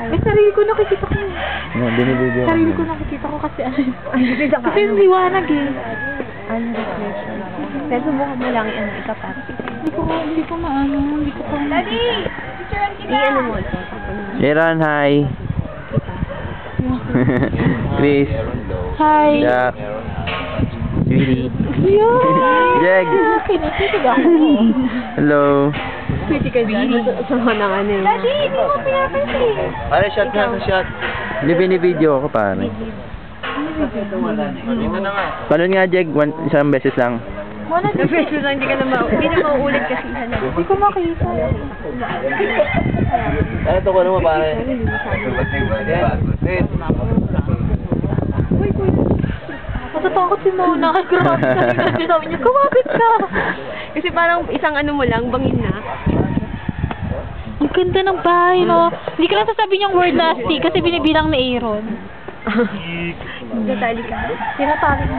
Eh, sarili ko nakikita ko. No, binibidyo. Sarili ko nakikita ko kasi ano. Kasi yung liwanag eh. Ano reflection? Pero subukan mo lang ikapat. Hindi ko maano. Hindi ko pa. Daddy! I-ano mo ito. Sharon, hi. Chris. Hi. Jack. Sweetie. Yeah. Jeg. Pinititig ako. Hello. Pwede ka dyan. Sama ng ano yun. Daddy, hindi mo pinapansin. Pare, shot na shot. Hindi binibidyo ako, pare. Palun nga, Jeg. Isang beses lang. Wala din. Beses lang, hindi na mauulit kasi isa lang. Hindi ko makita. Ano ito ko naman, pare? Matatakot si Mona. Ay, grabe. Kasi sabi niya, kumapit ka. Kasi parang isang ano mo lang, bangin na. Ang ganda ng bahay, no? Hindi ko lang sasabihin yung word nasty kasi binibilang ni Aaron. Natali ka. Tinatali mo.